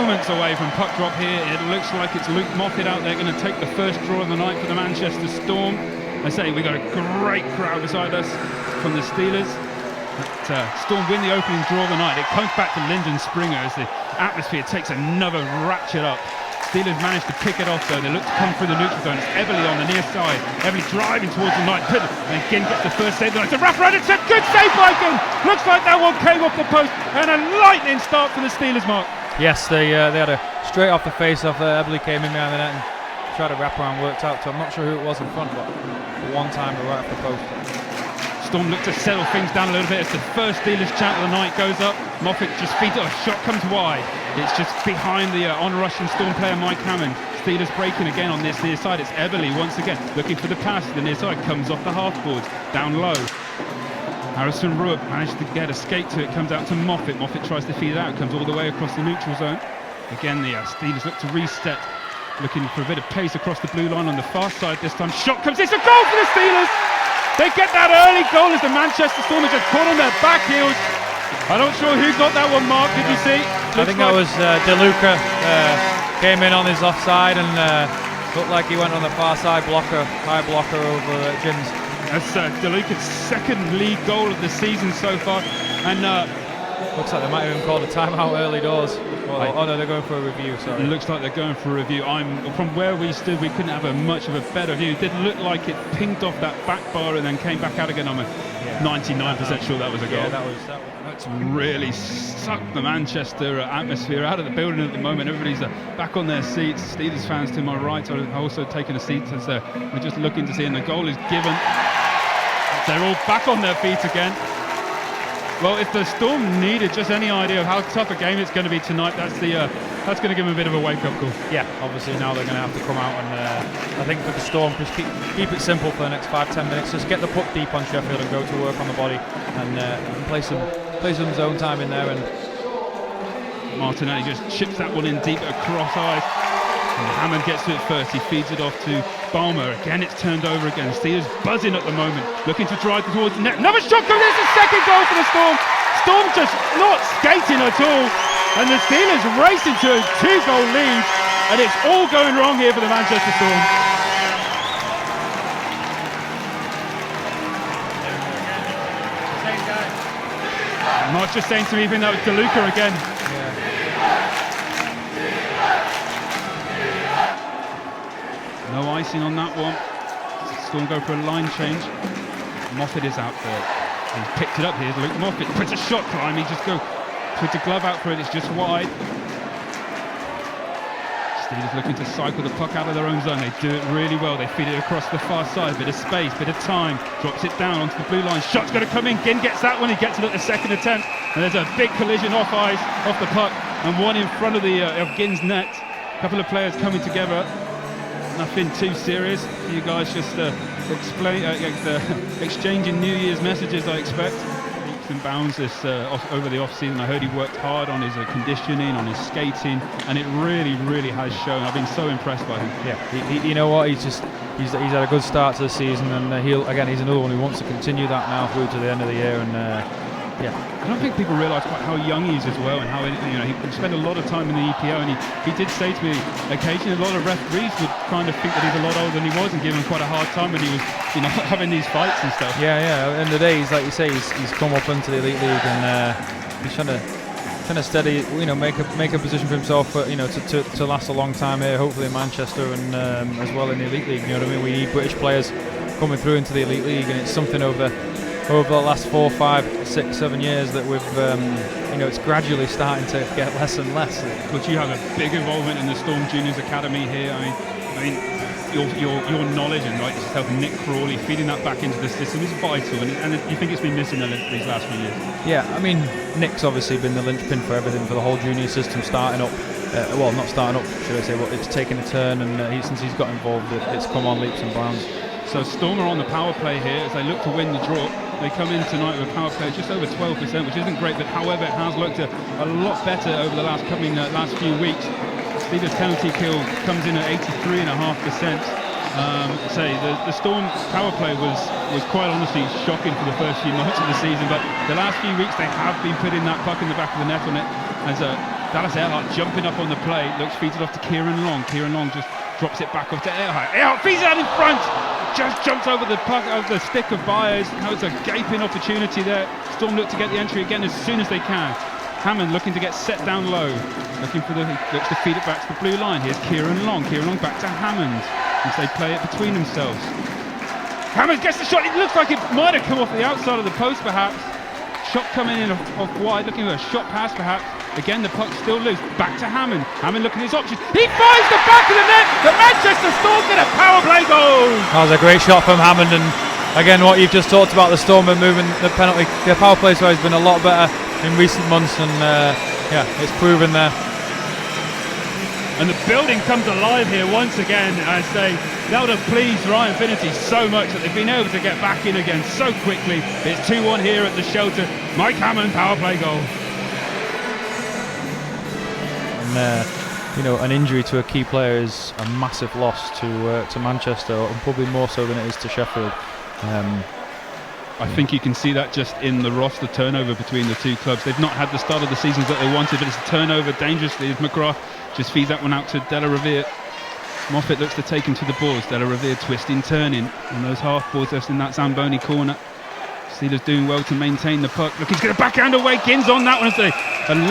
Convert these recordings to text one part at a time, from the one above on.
moments away from puck drop here. It looks like it's Luke Moffat out there going to take the first draw of the night for the Manchester Storm. I say we got a great crowd beside us from the Steelers. Storm win the opening draw of the night. It comes back to Lyndon Springer as the atmosphere takes another ratchet up. Steelers managed to pick it off though. They look to come through the neutral zone. It's Everly on the near side. Everly driving towards the night. And again gets the first save. It's a wrap around. It's a good save by Gunn. Looks like that one came off the post. And a lightning start for the Steelers, Mark. Yes, they had a straight off the face off. Everly came in behind the net and tried to wrap around, worked out. So I'm not sure who it was in front, but one time right off the post. Storm look to settle things down a little bit as the first Steelers chant of the night goes up. Moffat just feeds it. A shot comes wide. It's just behind the on-rushing Storm player Mike Hammond. Steelers breaking again on this near side. It's Everly once again looking for the pass. The near side comes off the half boards, down low. Harrison Rupp managed to get a skate to it. Comes out to Moffat. Moffat tries to feed it out. Comes all the way across the neutral zone. Again, the Steelers look to reset. Looking for a bit of pace across the blue line on the far side this time. Shot comes. It's a goal for the Steelers. They get that early goal as the Manchester Storm are just caught on their back heels. I'm not sure who got that one, Mark. Did you see? I think that was DeLuca. Came in on his offside and looked like he went on the far side blocker, high blocker over Jim's. That's DeLuca's second league goal of the season so far. And looks like they might have even called a timeout early doors. Oh no, they're going for a review, sorry. It looks like they're going for a review. From where we stood, we couldn't have much of a better view. It did look like it pinged off that back bar and then came back out again. I'm 99% sure that was a goal. Yeah, That's really sucked the Manchester atmosphere out of the building at the moment. Everybody's back on their seats. Steelers fans to my right are also taking a seat as we're just looking to see, and the goal is given. They're all back on their feet again. Well, if the Storm needed just any idea of how tough a game it's going to be tonight, that's going to give them a bit of a wake-up call. Yeah, obviously now they're going to have to come out and I think for the Storm, just keep it simple for the next 5-10 minutes. Just get the puck deep on Sheffield and go to work on the body and play some zone time in there. And Martinelli just chips that one in deep across eyes. And Hammond gets to it first. He feeds it off to Balmer. Again, it's turned over again. Steelers buzzing at the moment, looking to drive towards the net. Another shot comes. There's a second goal for the Storm. Storm just not skating at all. And the Steelers racing to a 2-goal lead. And it's all going wrong here for the Manchester Storm. Mark's just saying to me, even that was DeLuca again. No icing on that one. Storm go for a line change. Moffat is out there. He's picked it up. Here's Luke Moffat. Puts a shot climb. He just puts a glove out for it. It's just wide. Steelers looking to cycle the puck out of their own zone. They do it really well. They feed it across the far side. Bit of space, bit of time. Drops it down onto the blue line. Shot's going to come in. Ginn gets that one. He gets it at the second attempt. And there's a big collision off ice, off the puck, and one in front of Ginn's net. A couple of players coming together. Nothing too serious. You guys just exchanging New Year's messages, I expect. Leaps and bounds this over the off-season. I heard he worked hard on his conditioning, on his skating, and it really, really has shown. I've been so impressed by him. Yeah, you know what? He's had a good start to the season, and he's another one who wants to continue that now through to the end of the year. And I don't think people realise quite how young he is as well, and how he spent a lot of time in the EPO, and he did say to me occasionally a lot of referees would kind of think that he's a lot older than he was and give him quite a hard time when he was having these fights and stuff. Yeah. At the end of the day, he's like you say, he's come up into the elite league and he's trying to steady, make a position for himself, to last a long time here, hopefully in Manchester and as well in the elite league. You know what I mean? We need British players coming through into the elite league, and it's something over the last 4, 5, 6, 7 years that we've, it's gradually starting to get less and less. But you have a big involvement in the Storm Juniors Academy here. I mean, your knowledge and yourself, Nick Crawley, feeding that back into the system is vital. And you think it's been missing these last few years? Yeah, I mean, Nick's obviously been the linchpin for everything, for the whole junior system starting up. Not starting up, should I say? But it's taken a turn, and since he's got involved, it's come on leaps and bounds. So Storm are on the power play here as they look to win the draw. They come in tonight with a power play just over 12%, which isn't great, but however it has looked a lot better over the last few weeks. Steelers penalty kill comes in at 83.5%. The Storm power play was quite honestly shocking for the first few months of the season, but the last few weeks they have been putting that puck in the back of the net on it as Dallas Earhart jumping up on the plate, looks, feeds it off to Kieran Long. Kieran Long just drops it back off to Earhart. Earhart feeds it out in front, just jumps over the puck, over the stick of Byers. Now it's a gaping opportunity there. Storm look to get the entry again as soon as they can. Hammond looking to get set down low, looks to feed it back to the blue line. Here's Kieran Long. Kieran Long back to Hammond as they play it between themselves. Hammond gets the shot. It looks like it might have come off the outside of the post, perhaps. Shot coming in off wide, looking for a shot pass, perhaps. Again, the puck still loose. Back to Hammond. Hammond looking at his options. He finds the back of the net. The Manchester Storm get a power play goal. That was a great shot from Hammond, and again, what you've just talked about, the Storm are moving the penalty. The power play has been a lot better in recent months, and yeah, it's proven there. And the building comes alive here once again. I say that would have pleased Ryan Finnerty so much that they've been able to get back in again so quickly. It's 2-1 here at the Shelter. Mike Hammond, power play goal. And you know, an injury to a key player is a massive loss to Manchester, and probably more so than it is to Sheffield. I think you can see that just in the roster turnover between the two clubs. They've not had the start of the season that they wanted, but it's a turnover dangerously as McGrath just feeds that one out to De La Revere. Moffat looks to take him to the boards. De La Revere twisting, turning on those half boards just in that Zamboni corner. Steelers doing well to maintain the puck. Look, he's going to backhand away. Gins on that one as a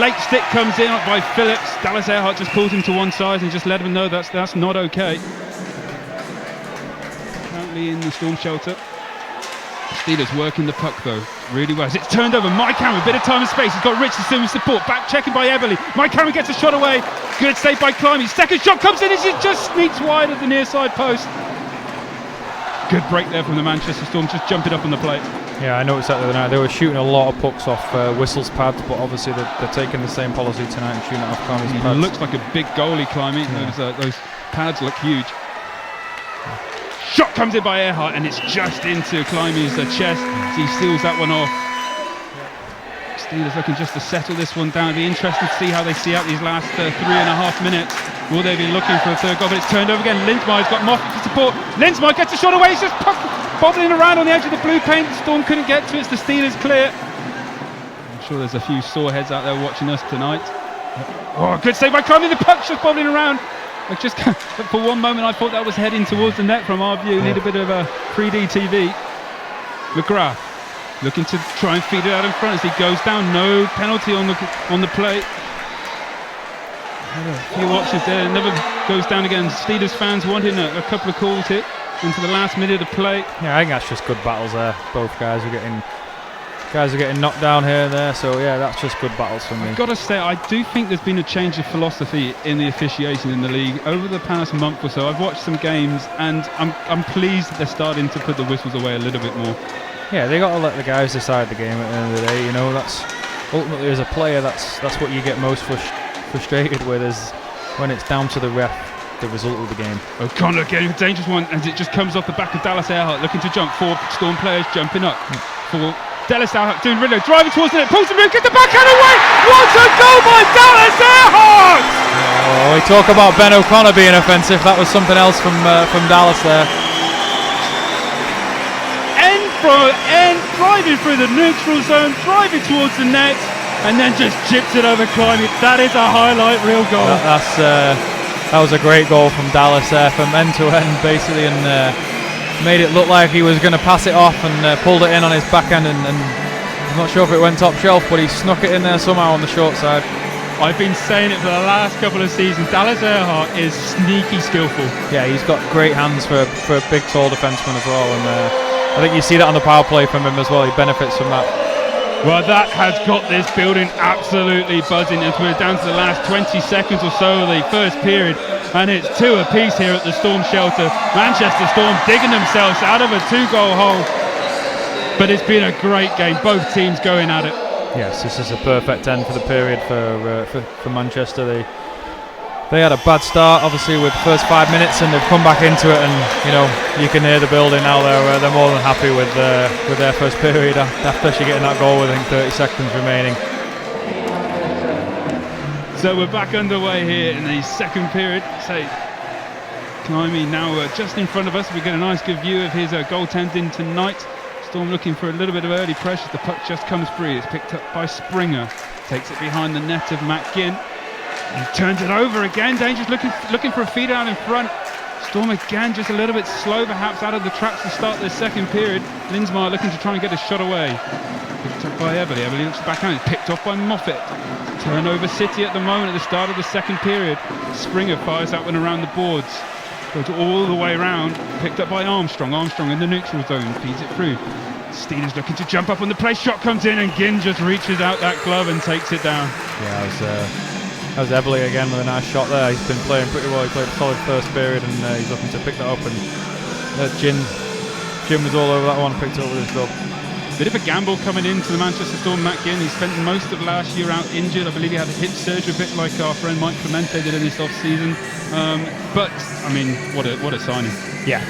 late stick comes in by Phillips. Dallas Earhart just pulls him to one side and just let him know that's not okay. Currently in the Storm Shelter. Steelers working the puck though really well. It's turned over. Mike Hammond, bit of time and space. He's got Richardson with support. Back checking by Everly. Mike Hammond gets a shot away. Good save by Climbey. Second shot comes in as it just sneaks wide of the near side post. Good break there from the Manchester Storm, just jumping up on the plate. Yeah, I noticed that the other night. They were shooting a lot of pucks off Whistle's pads, but obviously they're taking the same policy tonight and shooting it off Climbey's pads. He looks like a big goalie, Climbey. Yeah. Those pads look huge. Shot comes in by Earhart and it's just into Climbey's chest. He steals that one off. Steelers looking just to settle this one down. It'll be interesting to see how they see out these last 3.5 minutes. Will they be looking for a third goal? But it's turned over again. Linsmeyer's got Moffat to support. Linsmeyer gets a shot away. He's just bobbling around on the edge of the blue paint. Storm couldn't get to it. It's the Steelers clear. I'm sure there's a few sore heads out there watching us tonight. Oh, good save by Climbey. The puck's just bobbling around. Just for one moment I thought that was heading towards the net from our view. Need a bit of a 3D TV. McGrath looking to try and feed it out in front as he goes down. No penalty on the play. A few options there. Never goes down again. Steelers fans wanting a couple of calls hit into the last minute of play. Yeah, I think that's just good battles there. Both guys are getting knocked down here and there, so yeah, that's just good battles for me. I've got to say, I do think there's been a change of philosophy in the officiating in the league over the past month or so. I've watched some games and I'm pleased that they're starting to put the whistles away a little bit more. Yeah, they got to let the guys decide the game at the end of the day. You know, that's ultimately as a player, that's what you get most frustrated with, is when it's down to the ref, the result of the game. O'Connor getting a dangerous one as it just comes off the back of Dallas Earhart, looking to jump. 4 Storm players jumping up. For Dallas Earhart doing Rillo, driving towards the net, pulls him in, gets the backhand away. What a goal by Dallas Earhart! Oh, we talk about Ben O'Connor being offensive. That was something else from Dallas there. End from end, driving through the neutral zone, driving towards the net, and then just chips it over Climbey. That is a highlight reel goal. That was a great goal from Dallas there, from end to end basically, and made it look like he was going to pass it off and pulled it in on his backhand, and I'm not sure if it went top shelf, but he snuck it in there somehow on the short side. I've been saying it for the last couple of seasons. Dallas Earhart is sneaky skillful. Yeah, he's got great hands for a big tall defenseman as well, and I think you see that on the power play from him as well. He benefits from that. Well, that has got this building absolutely buzzing as we're down to the last 20 seconds or so of the first period, and it's 2 apiece here at the Storm Shelter. Manchester Storm digging themselves out of a 2-goal hole, but it's been a great game. Both teams going at it. Yes, this is a perfect end for the period for Manchester. They had a bad start, obviously, with the first 5 minutes, and they've come back into it, and you know, you can hear the building now. They're more than happy with their first period, especially getting that goal with, I think, 30 seconds remaining. So we're back underway here in the second period. So Climbey now just in front of us. We get a nice good view of his goaltending tonight. Storm looking for a little bit of early pressure. The puck just comes free. It's picked up by Springer. Takes it behind the net of Matt Ginn. He turns it over again. Danger's looking for a feed out in front. Storm again, just a little bit slow perhaps out of the traps to start this second period. Linsmar looking to try and get a shot away. Picked up by Everly. Everly looks back out. It's picked off by Moffat. Turnover City at the moment at the start of the second period. Springer fires that one around the boards. Goes all the way around. Picked up by Armstrong. Armstrong in the neutral zone. Feeds it through. Steelers looking to jump up on the play. Shot comes in and Ginn just reaches out that glove and takes it down. Yeah, that was Everly again with a nice shot there. He's been playing pretty well. He played a solid first period and he's looking to pick that up. And Ginn was all over that one, picked it up with his glove. Bit of a gamble coming into the Manchester Storm. Matt Ginn, he spent most of last year out injured. I believe he had a hip surgery, a bit like our friend Mike Clemente did in this off-season. But I mean, what a signing. Yeah,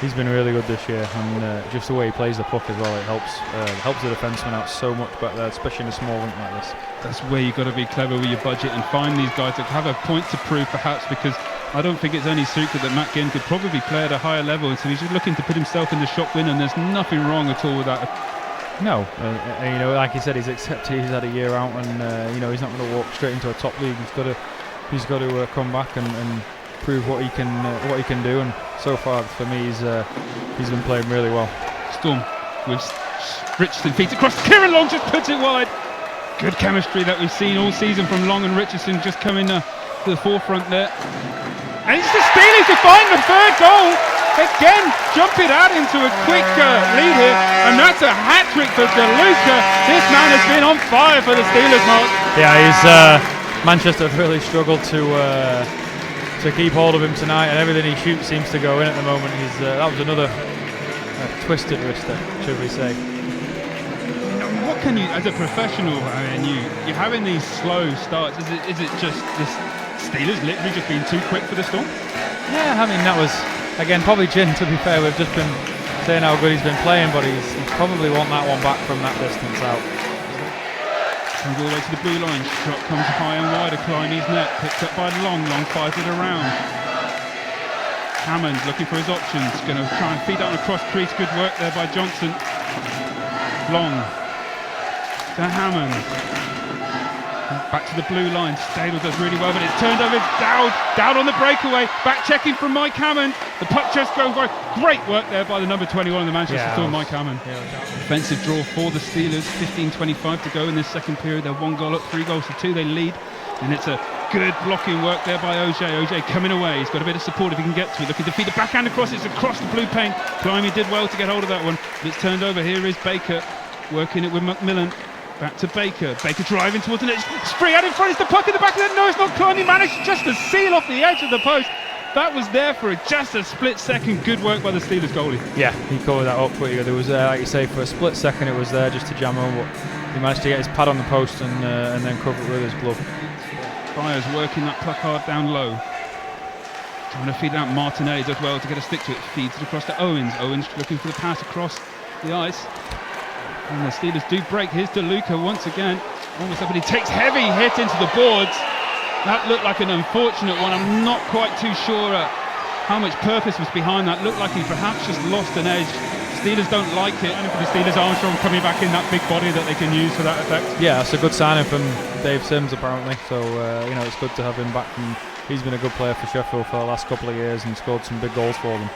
he's been really good this year, and just the way he plays the puck as well, it helps the defenseman out so much better, especially in a small rink like this. That's where you've got to be clever with your budget and find these guys that have a point to prove, perhaps, because I don't think it's any secret that Matt Ginn could probably play at a higher level, and so he's just looking to put himself in the shop win, and there's nothing wrong at all with that. No, you know, like he said, he's accepted he's had a year out, and you know, he's not going to walk straight into a top league. He's got to come back and prove what he can do, and so far for me he's been playing really well. Storm with Richardson feeds across. Kieran Long just puts it wide. Good chemistry that we've seen all season from Long and Richardson, just coming to the forefront there. And it's the Steelers who find the third goal. Again, jump it out into a quick lead here, and that's a hat-trick for DeLuca. This man has been on fire for the Steelers, Mark. Yeah, Manchester have really struggled to keep hold of him tonight, and everything he shoots seems to go in at the moment. That was another twisted wrister, should we say. What can you, as a professional, I mean, you're having these slow starts. Is it just this Steelers literally just being too quick for the Storm? Yeah, I mean, that was, again, probably Ginn, to be fair. We've just been saying how good he's been playing, but he's probably want that one back from that distance out. Comes all the way to the blue line. Shot comes high and wide. Climby's net. Picked up by Long. Long fires it around. Hammond looking for his options. Going to try and feed that on across crease. Good work there by Johnson. Long to Hammond. Back to the blue line. Stadel does really well, but it's turned over. Dowd on the breakaway. Back checking from Mike Hammond. The puck just goes by. Great work there by the number 21 of the Manchester Storm, Mike Hammond. Offensive draw for the Steelers. 15:25 to go in this second period. They're 1 goal up, 3 goals to 2. They lead, and it's a good blocking work there by OJ. OJ coming away. He's got a bit of support if he can get to it. Looking to feed the backhand across. It's across the blue paint. Climbing did well to get hold of that one, but it's turned over. Here is Baker working it with McMillan. Back to Baker. Baker driving towards the net. Spree out in front. It's the puck in the back of the net. No, it's not. Climbing managed just to seal off the edge of the post. That was there for just a split second. Good work by the Steelers goalie. Yeah, he covered that up pretty good. There was, like you say, for a split second it was there just to jam home, but he managed to get his pad on the post and then cover it with his glove. Byers working that puck hard down low. Trying to feed it out. Martinelli does well to get a stick to it. Feeds it across to Owens. Owens looking for the pass across the ice. And the Steelers do break. Here's DeLuca once again. Almost up, but he takes heavy hit into the boards. That looked like an unfortunate one. I'm not quite too sure how much purpose was behind that. Looked like he perhaps just lost an edge. Steelers don't like it. And for the Steelers, Armstrong coming back in that big body that they can use for that effect. Yeah, that's a good signing from Dave Sims apparently. So you know, it's good to have him back. And he's been a good player for Sheffield for the last couple of years and scored some big goals for them.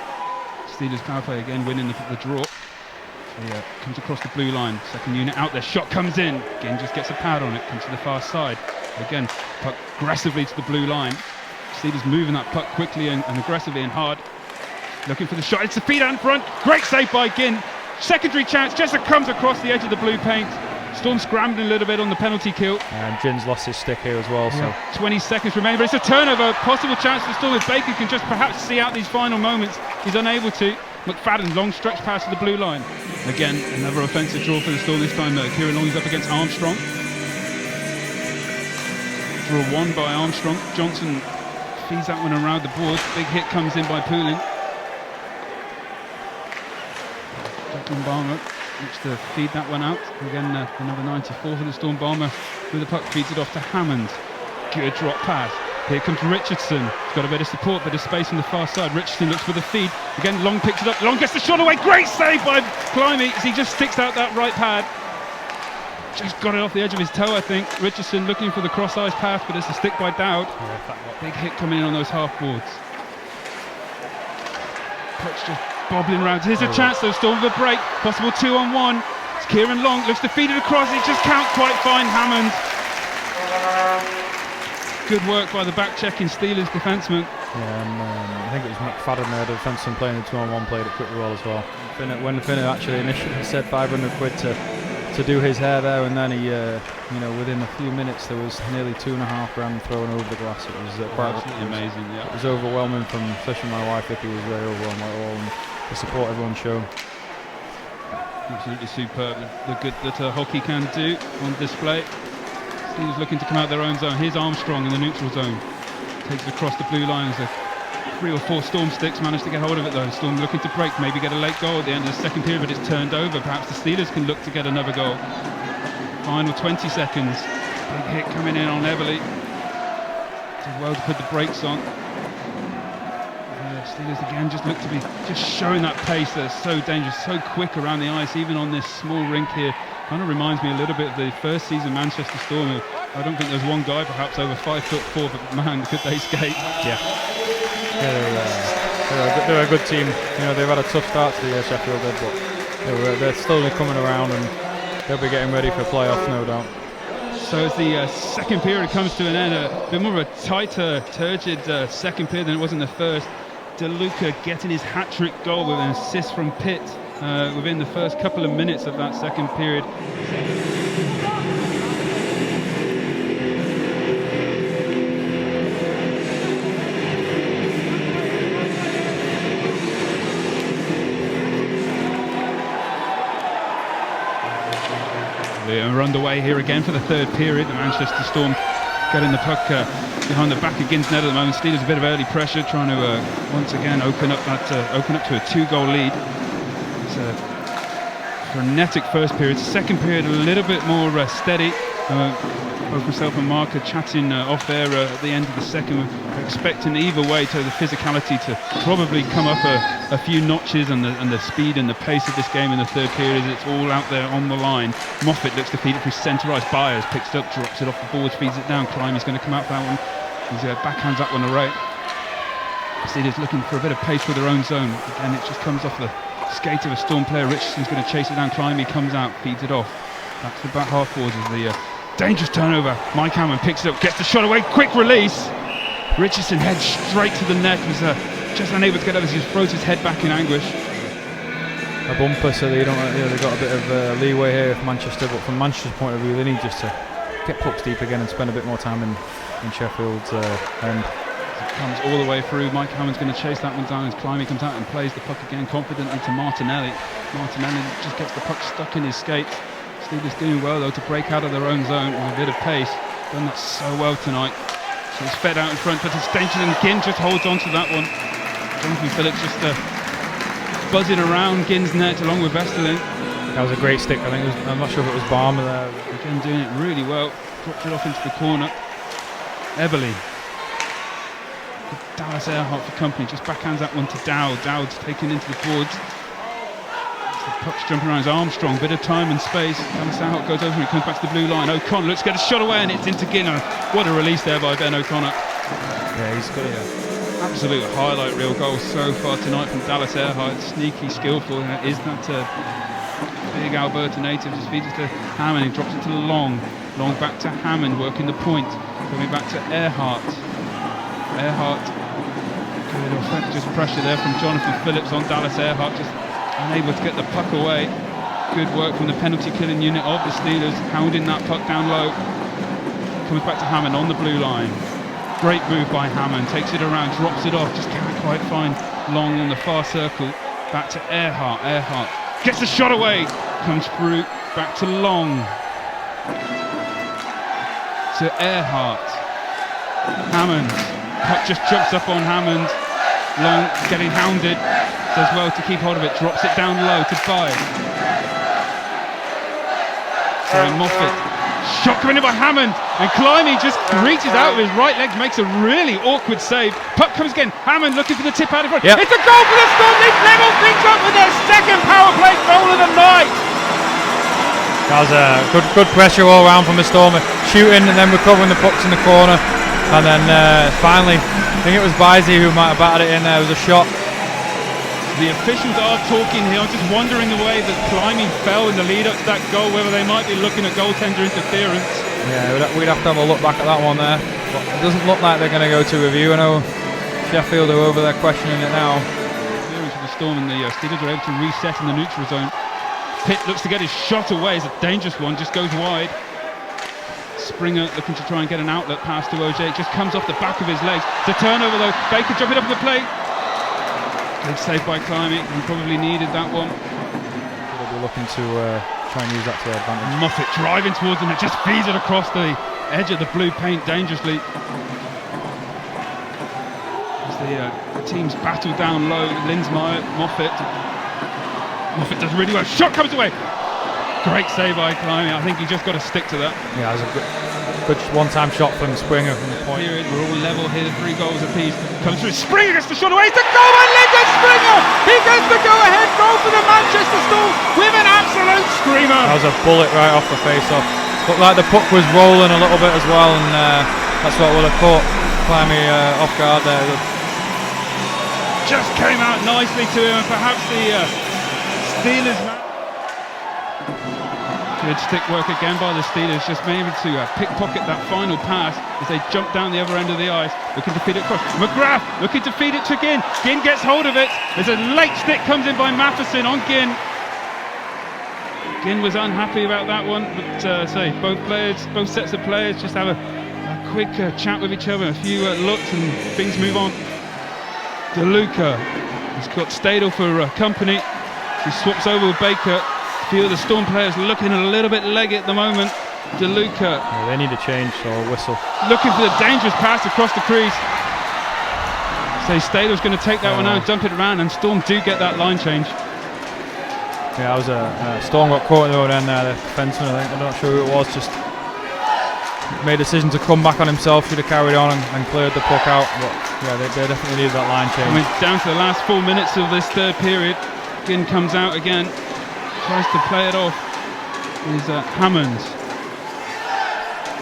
Steelers power play again, winning the draw. Yeah, comes across the blue line. Second unit out there. Shot comes in. Again, just gets a pad on it. Comes to the far side. Again, puck aggressively to the blue line. Steelers moving that puck quickly and aggressively and hard. Looking for the shot. It's a feed out in front. Great save by Ginn. Secondary chance. Jessup comes across the edge of the blue paint. Storm scrambling a little bit on the penalty kill. And Ginn's lost his stick here as well. So 20 seconds remaining, but it's a turnover. Possible chance for Storm if Baker can just perhaps see out these final moments. He's unable to. McFadden, long stretch pass to the blue line. Again, another offensive draw for the Storm this time. Kieran Long is up against Armstrong. Draw 1 by Armstrong. Johnson feeds that one around the boards. Big hit comes in by Poulin. Declan Balmer looks to feed that one out. Again, another 94 for the Storm. Balmer with the puck feeds it off to Hammond. Good drop pass. Here comes Richardson. He's got a bit of support, bit of space on the far side. Richardson looks for the feed. Again, Long picks it up. Long gets the shot away. Great save by Climbey as he just sticks out that right pad. just got it off the edge of his toe, I think. Richardson looking for the cross-ice pass, but it's a stick by Dowd. Big hit coming in on those half boards. Puck's just bobbling around. Here's a chance though, Storm with a break. Possible 2-on-1. It's Kieran Long, looks to feed it across. It just can't quite find Hammond. Good work by the back-checking Steelers defenseman. Yeah, I think it was McFadden there, the defenseman playing the 2-on-1, played it pretty well as well. When Finner actually initially said 500 quid to do his hair there, and then he, within a few minutes there was nearly $2.5 grand thrown over the glass. It was quite amazing. Yeah, it was overwhelming from, especially my wife. Vicky was very overwhelmed by it all, and the support everyone's shown. Absolutely superb. The good that hockey can do on display. Steelers looking to come out their own zone. Here's Armstrong in the neutral zone. Takes it across the blue line. As 3 or 4 Storm sticks managed to get hold of it though. Storm looking to break, maybe get a late goal at the end of the second period, but it's turned over. Perhaps the Steelers can look to get another goal. Final 20 seconds. Big hit coming in on Everly. Did well to put the brakes on. Steelers again just look to be just showing that pace. They're so dangerous, so quick around the ice, even on this small rink here. Kind of reminds me a little bit of the first season Manchester Storm. I don't think there's one guy perhaps over 5'4", but man, could they skate. Yeah, they're a good team. They've had a tough start to the year, Sheffield did, but they're slowly coming around, and they'll be getting ready for playoffs, no doubt. So as the second period comes to an end, a bit more of a tighter, turgid second period than it was in the first. DeLuca getting his hat-trick goal with an assist from Pitt within the first couple of minutes of that second period. We're underway here again for the third period. The Manchester Storm getting the puck behind the back of Gin's net at the moment. Steelers a bit of early pressure, trying to once again open up to a 2-goal lead. It's a frenetic first period. Second period a little bit more steady. Both myself and Mark are chatting off air at the end of the second. We're expecting either way to the physicality to probably come up a few notches, and the speed and the pace of this game in the third period. It's all out there on the line. Moffat looks to feed it through centre ice. Byers picks it up, drops it off the boards, feeds it down. Climby's going to come out for that one. He's backhands that one right. Steelers looking for a bit of pace for their own zone. Again, it just comes off the skate of a Storm player. Richardson's going to chase it down. Climby comes out, feeds it off. Back to the back half boards as the dangerous turnover. Mike Hammond picks it up, gets the shot away, quick release. Richardson heads straight to the net. Was just unable to get over. He just throws his head back in anguish. A bumper, so they don't. They've got a bit of leeway here for Manchester, but from Manchester's point of view, they need just to get pucks deep again and spend a bit more time in Sheffield's end. It comes all the way through. Mike Hammond's going to chase that one down as Climby comes out and plays the puck again confidently to Martinelli. Martinelli just gets the puck stuck in his skates. Steelers doing well though to break out of their own zone with a bit of pace. Done that so well tonight. So it's fed out in front, but it's dangerous, and Ginn just holds on to that one. Jonathan Phillips just buzzing around Ginn's net along with Vesterling. That was a great stick. I think I'm not sure if it was Barmer there. Again doing it really well. Dropped it off into the corner. Eberle. Dallas Earhart for company. Just backhands that one to Dowd. Dowd's taken into the boards. The puck's jumping around. Armstrong, bit of time and space. Dallas Earhart goes over and he comes back to the blue line. O'Connor looks to get a shot away, and it's into Ginner. What a release there by Ben O'Connor. Yeah, he's got absolute highlight reel goal so far tonight from Dallas Earhart. Sneaky, skillful. Is that big Alberta native? Just feeds it to Hammond. He drops it to Long. Long back to Hammond, working the point. Coming back to Earhart. Earhart. Good offensive pressure there from Jonathan Phillips on Dallas Earhart. Just unable to get the puck away. Good work from the penalty killing unit of the Steelers, hounding that puck down low. Comes back to Hammond on the blue line. Great move by Hammond, takes it around, drops it off, just can't quite find Long on the far circle. Back to Earhart. Earhart gets the shot away, comes through, back to Long. To Earhart. Hammond, puck just jumps up on Hammond. Long getting hounded, does well to keep hold of it, drops it down low to Byers. Sorry, Moffat. Shot coming in by Hammond, and Climby just reaches out with his right leg, makes a really awkward save. Puck comes again, Hammond looking for the tip out in front. Yep. It's a goal for the Storm. They've leveled things up with their second power play goal of the night. That was a good pressure all around from the Storm, shooting and then recovering the pucks in the corner, and then finally, I think it was Bizey who might have batted it in there. It was a shot. The officials are talking here. I'm just wondering the way that Climbing fell in the lead up to that goal, whether they might be looking at goaltender interference. Yeah, we'd have to have a look back at that one there. But it doesn't look like they're going to go to review. I know Sheffield are over there questioning it now. Interference for the Storm, and the Steelers are able to reset in the neutral zone. Pitt looks to get his shot away. It's a dangerous one, just goes wide. Springer looking to try and get an outlet pass to OJ. It just comes off the back of his legs. It's a turnover though. Baker jumping up at the plate. Good save by Climbing. He probably needed that one. They'll be looking to try and use that to their advantage. Moffat driving towards him. It just feeds it across the edge of the blue paint dangerously. As the teams battle down low, Linsmeyer, Moffat does really well. Shot comes away. Great save by Climbing. I think he just got to stick to that. Yeah, it was a good one-time shot from Springer from the point. Period. We're all level here. 3 goals apiece. Comes through. Springer gets the shot away. It's the goal by Lincoln Springer. He gets the go-ahead goal for the Manchester Storm with an absolute screamer. That was a bullet right off the face-off. Looked like the puck was rolling a little bit as well, and that's what would have caught Climbing off guard there. Just came out nicely to him, and perhaps the Steelers. Good stick work again by the Steelers, just being able to pickpocket that final pass as they jump down the other end of the ice, looking to feed it across. McGrath looking to feed it to Ginn. Ginn gets hold of it. There's a late stick comes in by Matheson on Ginn. Ginn was unhappy about that one, but both sets of players just have a quick chat with each other, a few looks, and things move on. DeLuca has got Stadel for company. He swaps over with Baker. A few of the Storm players looking a little bit leggy at the moment. DeLuca. Yeah, they need a change or a whistle. Looking for the dangerous pass across the crease. So Stadel's going to take that one out, dump it around, and Storm do get that line change. Yeah, that was a Storm got caught in the road end there, the defenseman, I think. I'm not sure who it was, just made a decision to come back on himself, should have carried on and cleared the puck out. But yeah, they definitely needed that line change. I mean, down to the last 4 minutes of this third period. Ginn comes out again, tries to play it off. Is Hammond.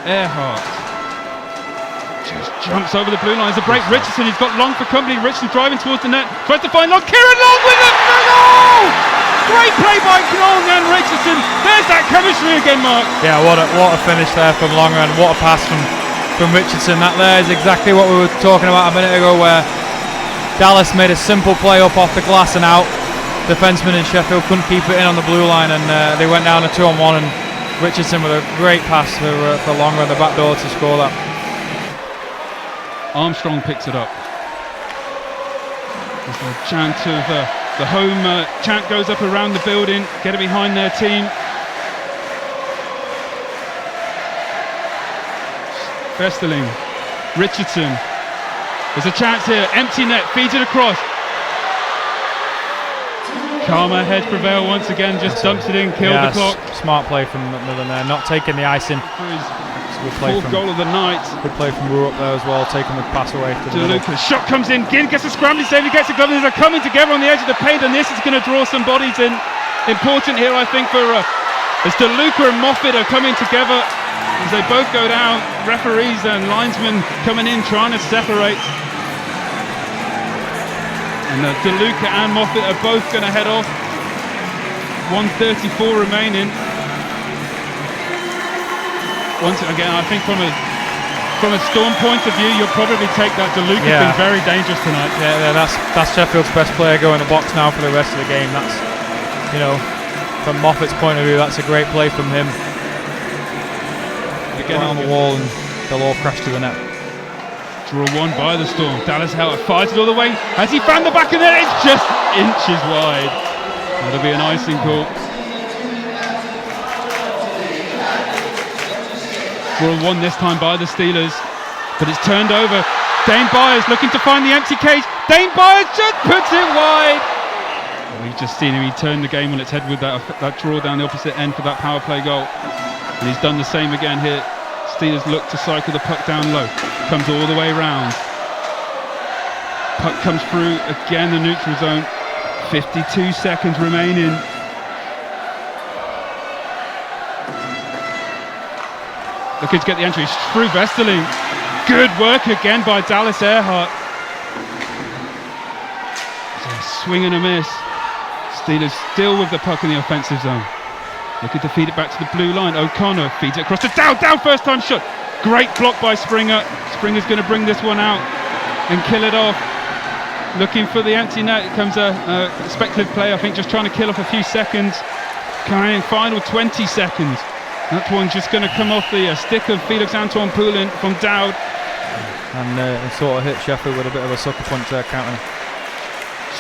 Earhart just jumps over the blue line. It's a break. Richardson, he's got Long for company. Richardson driving towards the net, tries to find Long. Kieran Long with it! Goal! Great play by Long and Richardson. There's that chemistry again, Mark. Yeah, what a finish there from Long, and what a pass from Richardson. That there is exactly what we were talking about a minute ago, where Dallas made a simple play up off the glass and out. Defenseman in Sheffield couldn't keep it in on the blue line, and they went down a 2-on-1, and Richardson with a great pass for Longer on the back door to score that. Armstrong picks it up. As the chant of the home chant goes up around the building, get it behind their team. Vesterling, Richardson. There's a chance here, empty net, feeds it across. Calmer heads prevail once again, just dumps it in, killed the clock. Smart play from McMillan there, not taking the ice in. Good play fourth goal of the night. Good play from Rupp there as well, taking the pass away to the Lucas. Shot comes in, Ginn gets a scrambling save, he gets a glove, and they're coming together on the edge of the paint, and this is going to draw some bodies in. Important here, I think, for as DeLuca and Moffat are coming together as they both go down. Referees and linesmen coming in, trying to separate. And DeLuca and Moffat are both going to head off. 1:34 remaining. Once again, I think from a Storm point of view, you'll probably take that. DeLuca's been very dangerous tonight. Yeah, that's Sheffield's best player going in the box now for the rest of the game. That's, from Moffat's point of view, that's a great play from him. Again on the wall, and they'll all crash to the net. Draw one by the Storm. Dallas Howard fires it all the way. Has he found the back of the net? It's just inches wide. That'll be an icing call. Draw one this time by the Steelers, but it's turned over. Dane Byers looking to find the empty cage. Dane Byers just puts it wide. We've just seen him. He turned the game on its head with that draw down the opposite end for that power play goal. And he's done the same again here. Steelers look to cycle the puck down low. Comes all the way round. Puck comes through again the neutral zone. 52 seconds remaining. looking to get the entry through Vesterling. Good work again by Dallas Earhart. A swing and a miss. Steelers still with the puck in the offensive zone. Looking to feed it back to the blue line. O'Connor feeds it across to Down, first time shot. Great block by Springer. Springer's going to bring this one out and kill it off. Looking for the empty net. It comes a speculative play, I think, just trying to kill off a few seconds. Carrying final 20 seconds. That one just going to come off the stick of Felix Antoine Poulin from Dowd. And sort of hit Sheffield with a bit of a sucker punch there, counter.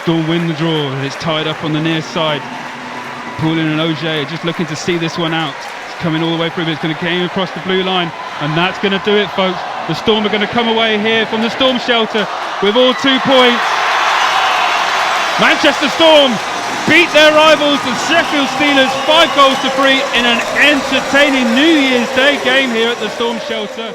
Storm win the draw, and it's tied up on the near side. Poulin and OJ are just looking to see this one out. It's coming all the way through, but it's going to game across the blue line, and that's going to do it, folks. The Storm are going to come away here from the Storm shelter with all 2 points. Manchester Storm beat their rivals, the Sheffield Steelers, 5-3 in an entertaining New Year's Day game here at the Storm shelter.